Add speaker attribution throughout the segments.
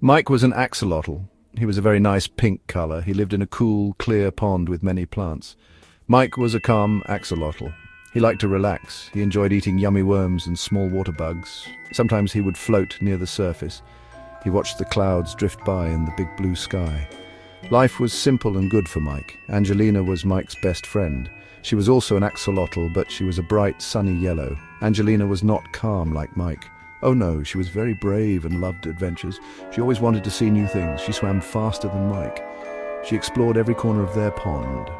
Speaker 1: Mike was an axolotl. He was a very nice pink color. He lived in a cool, clear pond with many plants. Mike was a calm axolotl. He liked to relax. He enjoyed eating yummy worms and small water bugs. Sometimes he would float near the surface. He watched the clouds drift by in the big blue sky. Life was simple and good for Mike. Angelina was Mike's best friend. She was also an axolotl, but she was a bright, sunny yellow. Angelina was not calm like Mike. Oh no, she was very brave and loved adventures. She always wanted to see new things. She swam faster than Mike. She explored every corner of their pond.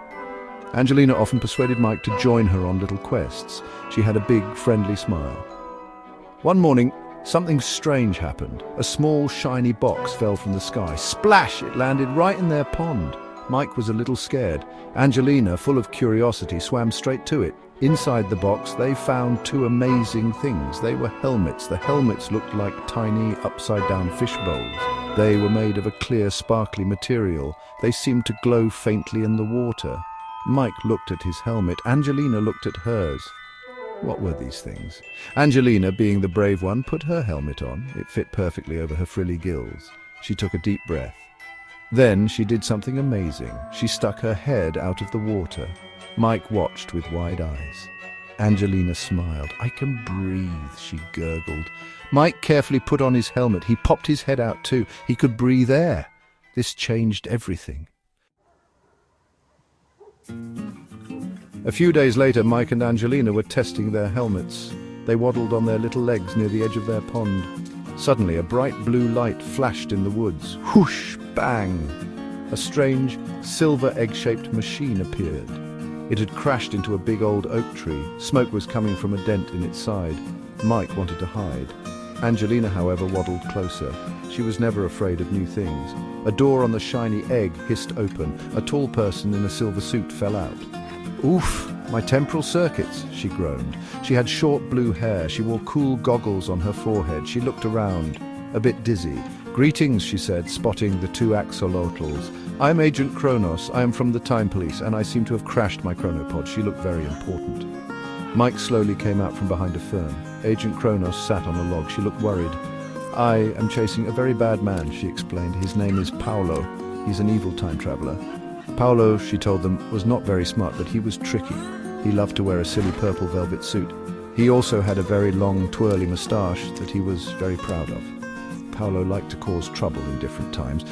Speaker 1: Angelina often persuaded Mike to join her on little quests. She had a big, friendly smile. One morning, something strange happened. A small, shiny box fell from the sky. Splash! It landed right in their pond. Mike was a little scared. Angelina, full of curiosity, swam straight to it. Inside the box, they found two amazing things. They were helmets. The helmets looked like tiny, upside-down fish bowls. They were made of a clear, sparkly material. They seemed to glow faintly in the water. Mike looked at his helmet. Angelina looked at hers. What were these things? Angelina, being the brave one, put her helmet on. It fit perfectly over her frilly gills. She took a deep breath. Then she did something amazing. She stuck her head out of the water. Mike watched with wide eyes. Angelina smiled. "I can breathe," she gurgled. Mike carefully put on his helmet. He popped his head out too. He could breathe air. This changed everything. A few days later, Mike and Angelina were testing their helmets. They waddled on their little legs near the edge of their pond. Suddenly, a bright blue light flashed in the woods. Whoosh! Bang! A strange, silver egg-shaped machine appeared. It had crashed into a big old oak tree. Smoke was coming from a dent in its side. Mike wanted to hide. Angelina, however, waddled closer. She was never afraid of new things. A door on the shiny egg hissed open. A tall person in a silver suit fell out. "Oof, my temporal circuits," she groaned. She had short blue hair. She wore cool goggles on her forehead. She looked around, a bit dizzy. "Greetings," she said, spotting the two axolotls. "I'm Agent Kronos. I am from the Time Police, and I seem to have crashed my chronopod." She looked very important. Mike slowly came out from behind a fern. Agent Kronos sat on a log. She looked worried. "I am chasing a very bad man," she explained. "His name is Paolo. He's an evil time traveler." Paolo, she told them, was not very smart, but he was tricky. He loved to wear a silly purple velvet suit. He also had a very long, twirly moustache that he was very proud of. Paolo liked to cause trouble in different times.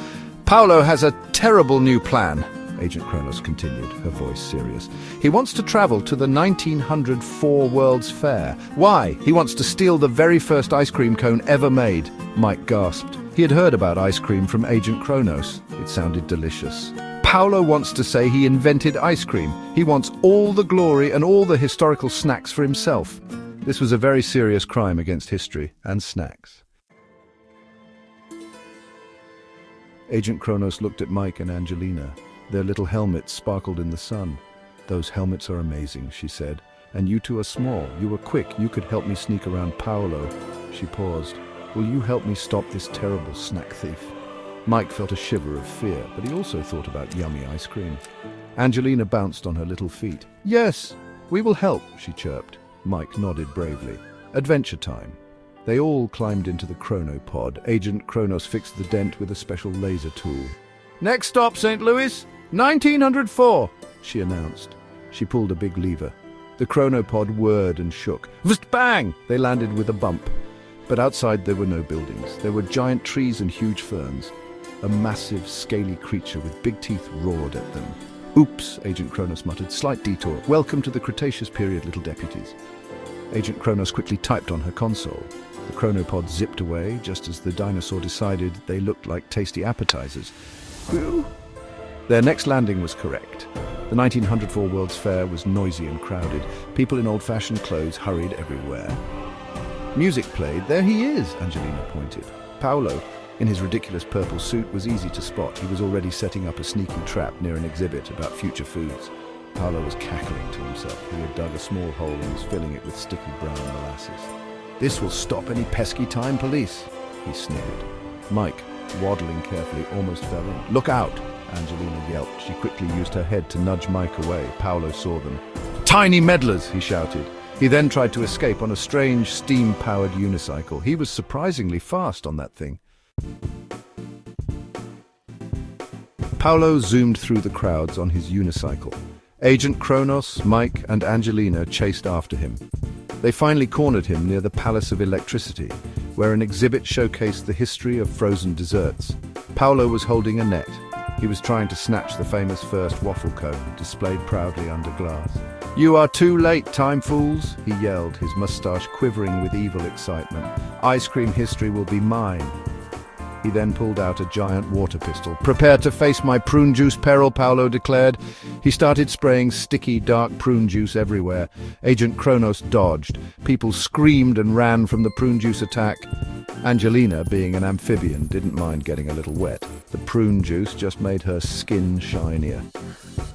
Speaker 1: "Paolo has a terrible new plan," Agent Kronos continued, her voice serious. "He wants to travel to the 1904 World's Fair. Why? He wants to steal the very first ice cream cone ever made." Mike gasped. He had heard about ice cream from Agent Kronos. It sounded delicious. "Paolo wants to say he invented ice cream. He wants all the glory and all the historical snacks for himself." This was a very serious crime against history and snacks. Agent Kronos looked at Mike and Angelina. Their little helmets sparkled in the sun. "Those helmets are amazing," she said. "And you two are small. You were quick. You could help me sneak around Paolo." She paused. "Will you help me stop this terrible snack thief?" Mike felt a shiver of fear, but he also thought about yummy ice cream. Angelina bounced on her little feet. "Yes, we will help," she chirped. Mike nodded bravely. Adventure time. They all climbed into the chronopod. Agent Kronos fixed the dent with a special laser tool. "Next stop, St. Louis, 1904, she announced. She pulled a big lever. The chronopod whirred and shook. Vst bang! They landed with a bump. But outside there were no buildings. There were giant trees and huge ferns. A massive, scaly creature with big teeth roared at them. "Oops," Agent Kronos muttered. "Slight detour. Welcome to the Cretaceous period, little deputies." Agent Kronos quickly typed on her console. The chronopod zipped away, just as the dinosaur decided they looked like tasty appetizers. Whew. Their next landing was correct. The 1904 World's Fair was noisy and crowded. People in old-fashioned clothes hurried everywhere. Music played. "There he is," Angelina pointed. Paolo, in his ridiculous purple suit, was easy to spot. He was already setting up a sneaky trap near an exhibit about future foods. Paolo was cackling to himself. He had dug a small hole and was filling it with sticky brown molasses. "This will stop any pesky time police," he sniggered. Mike, waddling carefully, almost fell in. "Look out!" Angelina yelped. She quickly used her head to nudge Mike away. Paolo saw them. "Tiny meddlers!" he shouted. He then tried to escape on a strange, steam-powered unicycle. He was surprisingly fast on that thing. Paolo zoomed through the crowds on his unicycle. Agent Kronos, Mike, and Angelina chased after him. They finally cornered him near the Palace of Electricity, where an exhibit showcased the history of frozen desserts. Paolo was holding a net. He was trying to snatch the famous first waffle cone, displayed proudly under glass. "You are too late, time fools," he yelled, his mustache quivering with evil excitement. "Ice cream history will be mine." He then pulled out a giant water pistol. "Prepare to face my prune juice peril," Paolo declared. He started spraying sticky, dark prune juice everywhere. Agent Kronos dodged. People screamed and ran from the prune juice attack. Angelina, being an amphibian, didn't mind getting a little wet. The prune juice just made her skin shinier.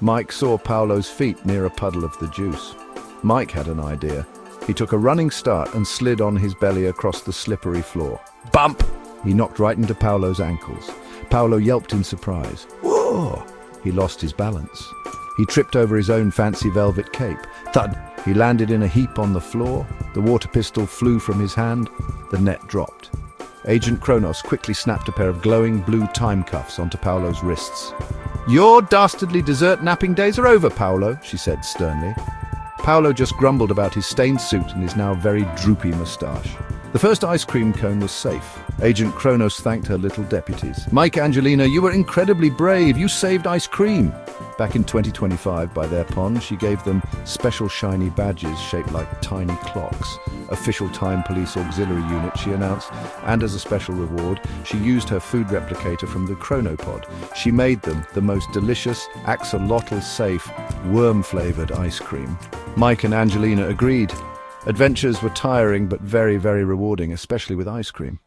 Speaker 1: Mike saw Paolo's feet near a puddle of the juice. Mike had an idea. He took a running start and slid on his belly across the slippery floor. Bump! He knocked right into Paolo's ankles. Paolo yelped in surprise. Whoa! He lost his balance. He tripped over his own fancy velvet cape. Thud! He landed in a heap on the floor. The water pistol flew from his hand. The net dropped. Agent Kronos quickly snapped a pair of glowing blue time cuffs onto Paolo's wrists. "Your dastardly dessert napping days are over, Paolo," she said sternly. Paolo just grumbled about his stained suit and his now very droopy moustache. The first ice cream cone was safe. Agent Kronos thanked her little deputies. "Mike, Angelina, you were incredibly brave. You saved ice cream." Back in 2025, by their pond, she gave them special shiny badges shaped like tiny clocks. "Official Time Police Auxiliary Unit," she announced, and as a special reward, she used her food replicator from the Chronopod. She made them the most delicious, axolotl-safe, worm-flavored ice cream. Mike and Angelina agreed. Adventures were tiring but very, very rewarding, especially with ice cream.